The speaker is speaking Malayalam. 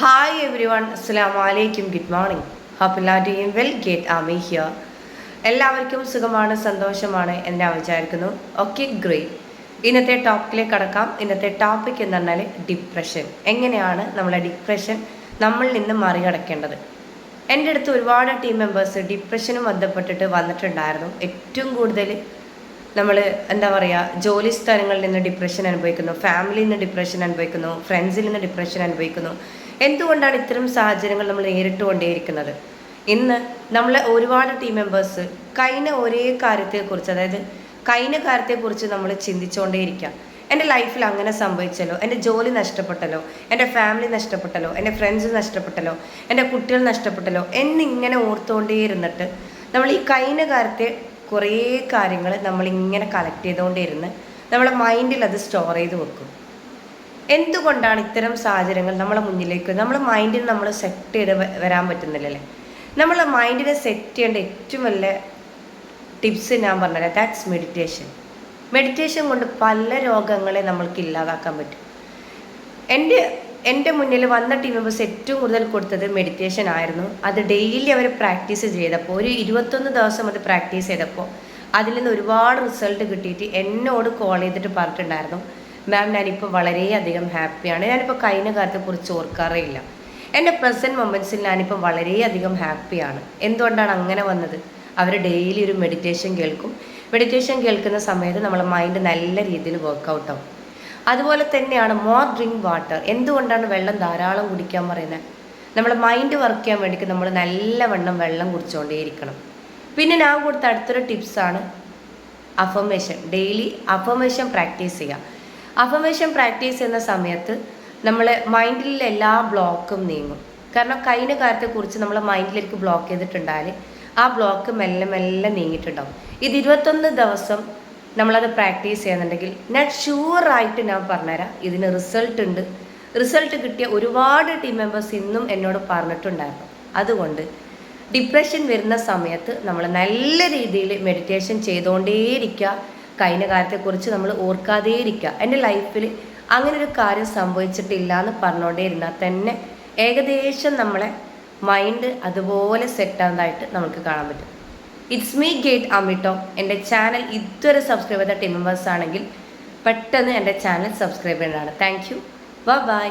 Hi everyone, Assalamu alaikum, good morning. Hope you are doing well, get Ami here. എല്ലാവർക്കും സുഖമാണ് സന്തോഷമാണ് എന്ന് ഞാൻ വിചാരിക്കുന്നു. Okay great. ഇന്നത്തെ ടോപ്പിക്കിലേക്ക് കടക്കാം. ഇന്നത്തെ ടോപ്പിക് എന്ന് പറഞ്ഞാൽ ഡിപ്രഷൻ. എങ്ങനെയാണ് നമ്മളെ ഡിപ്രഷൻ നമ്മളിൽ നിന്ന് മറികടക്കേണ്ടത്? എൻ്റെ അടുത്ത് ഒരുപാട് ടീം മെമ്പേഴ്സ് ഡിപ്രഷനും ബന്ധപ്പെട്ടിട്ട് വന്നിട്ടുണ്ടായിരുന്നു. ഏറ്റവും കൂടുതൽ നമ്മൾ എന്താ പറയുക, ജോലി സ്ഥലങ്ങളിൽ നിന്ന് ഡിപ്രഷൻ അനുഭവിക്കുന്നു, ഫാമിലിയിൽ നിന്ന് ഡിപ്രഷൻ അനുഭവിക്കുന്നു, ഫ്രണ്ട്സിൽ നിന്ന് ഡിപ്രഷൻ അനുഭവിക്കുന്നു. എന്തുകൊണ്ടാണ് ഇത്തരം സാഹചര്യങ്ങൾ നമ്മൾ നേരിട്ടുകൊണ്ടേയിരിക്കുന്നത്? ഇന്ന് നമ്മളെ ഒരുപാട് ടീം മെമ്പേഴ്സ് കഴിഞ്ഞ ഒരേ കാര്യത്തെക്കുറിച്ച്, അതായത് കഴിഞ്ഞ കാര്യത്തെക്കുറിച്ച് നമ്മൾ ചിന്തിച്ചുകൊണ്ടേയിരിക്കുക. എൻ്റെ ലൈഫിൽ അങ്ങനെ സംഭവിച്ചല്ലോ, എൻ്റെ ജോലി നഷ്ടപ്പെട്ടല്ലോ, എൻ്റെ ഫാമിലി നഷ്ടപ്പെട്ടല്ലോ, എൻ്റെ ഫ്രണ്ട്സ് നഷ്ടപ്പെട്ടല്ലോ, എൻ്റെ കുട്ടികൾ നഷ്ടപ്പെട്ടല്ലോ എന്നിങ്ങനെ ഓർത്തുകൊണ്ടേയിരുന്നിട്ട് നമ്മൾ ഈ കഴിഞ്ഞ കാര്യത്തെ കുറേ കാര്യങ്ങൾ നമ്മളിങ്ങനെ കളക്ട് ചെയ്തുകൊണ്ടിരുന്ന് നമ്മളെ മൈൻഡിൽ അത് സ്റ്റോർ ചെയ്ത് വെക്കും. എന്തുകൊണ്ടാണ് ഇത്തരം സാഹചര്യങ്ങൾ നമ്മളെ മുന്നിലേക്ക് നമ്മളെ മൈൻഡിൽ നമ്മൾ സെറ്റ് ചെയ്ത് വരാൻ പറ്റുന്നില്ലല്ലേ? നമ്മളെ മൈൻഡിനെ സെറ്റ് ചെയ്യേണ്ട ഏറ്റവും വലിയ ടിപ്സ് ഞാൻ പറഞ്ഞുതരാം. That's meditation. മെഡിറ്റേഷൻ കൊണ്ട് പല രോഗങ്ങളെ നമ്മൾക്ക് ഇല്ലാതാക്കാൻ പറ്റും. എൻ്റെ മുന്നിൽ വന്ന ടീം മെമ്പേഴ്സ് ഏറ്റവും കൂടുതൽ കൊടുത്തത് മെഡിറ്റേഷൻ ആയിരുന്നു. അത് ഡെയിലി അവർ പ്രാക്ടീസ് ചെയ്തപ്പോൾ, ഒരു 21 ദിവസം അത് പ്രാക്ടീസ് ചെയ്തപ്പോൾ അതിൽ നിന്ന് ഒരുപാട് റിസൾട്ട് കിട്ടിയിട്ട് എന്നോട് കോൾ ചെയ്തിട്ട് പറഞ്ഞിട്ടുണ്ടായിരുന്നു, മാം ഞാനിപ്പോൾ വളരെയധികം ഹാപ്പിയാണ്, ഞാനിപ്പോൾ കഴിഞ്ഞ കാലത്തെക്കുറിച്ച് ഓർക്കാറേ ഇല്ല, എൻ്റെ പ്രസൻറ്റ് മൊമെൻറ്റ്സിൽ ഞാനിപ്പോൾ വളരെയധികം ഹാപ്പിയാണ്. എന്തുകൊണ്ടാണ് അങ്ങനെ വന്നത്? അവർ ഡെയിലി ഒരു മെഡിറ്റേഷൻ കേൾക്കും. മെഡിറ്റേഷൻ കേൾക്കുന്ന സമയത്ത് നമ്മളെ മൈൻഡ് നല്ല രീതിയിൽ വർക്കൗട്ട് ആവും. അതുപോലെ തന്നെയാണ് മോർ ഡ്രിങ്ക് വാട്ടർ. എന്തുകൊണ്ടാണ് വെള്ളം ധാരാളം കുടിക്കാൻ പറയുന്നത്? നമ്മളെ മൈൻഡ് വർക്ക് ചെയ്യാൻ വേണ്ടിയിട്ട് നമ്മൾ നല്ലവണ്ണം വെള്ളം കുടിച്ചുകൊണ്ടേയിരിക്കണം. പിന്നെ ഞാൻ കൊടുത്ത അടുത്തൊരു ടിപ്സാണ് അഫർമേഷൻ. ഡെയിലി അഫർമേഷൻ പ്രാക്ടീസ് ചെയ്യുക. അഫർമേഷൻ പ്രാക്ടീസ് ചെയ്യുന്ന സമയത്ത് നമ്മളെ മൈൻഡിലെ എല്ലാ ബ്ലോക്കും നീങ്ങും. കാരണം കഴിഞ്ഞ കാര്യത്തെക്കുറിച്ച് നമ്മൾ മൈൻഡിലേക്ക് ബ്ലോക്ക് ചെയ്തിട്ടുണ്ടായാൽ ആ ബ്ലോക്ക് മെല്ലെ മെല്ലെ നീങ്ങിയിട്ടുണ്ടാവും. ഇത് 21 ദിവസം നമ്മളത് പ്രാക്ടീസ് ചെയ്യുന്നുണ്ടെങ്കിൽ ഞാൻ ഷുവറായിട്ട് ഞാൻ പറഞ്ഞുതരാം, ഇതിന് റിസൾട്ട് ഉണ്ട്. റിസൾട്ട് കിട്ടിയ ഒരുപാട് ടീം മെമ്പേഴ്സ് ഇന്നും എന്നോട് പറഞ്ഞിട്ടുണ്ടായിരുന്നു. അതുകൊണ്ട് ഡിപ്രഷൻ വരുന്ന സമയത്ത് നമ്മൾ നല്ല രീതിയിൽ മെഡിറ്റേഷൻ ചെയ്തുകൊണ്ടേയിരിക്കുക. കഴിഞ്ഞ കാര്യത്തെക്കുറിച്ച് നമ്മൾ ഓർക്കാതെ ഇരിക്കുക. എൻ്റെ ലൈഫിൽ അങ്ങനെ ഒരു കാര്യം സംഭവിച്ചിട്ടില്ല എന്ന് പറഞ്ഞുകൊണ്ടേ ഇരുന്നാൽ തന്നെ ഏകദേശം നമ്മളെ മൈൻഡ് അതുപോലെ സെറ്റാകുന്നതായിട്ട് നമുക്ക് കാണാൻ പറ്റും. ഇറ്റ്സ് മീ ഗേറ്റ് അമിട്ടോ. എൻ്റെ ചാനൽ ഇതുവരെ സബ്സ്ക്രൈബ് ചെയ്ത ടീം മെമ്പേഴ്സ് ആണെങ്കിൽ പെട്ടെന്ന് എൻ്റെ ചാനൽ സബ്സ്ക്രൈബ് ചെയ്യേണ്ടതാണ്. Thank you. ബൈ.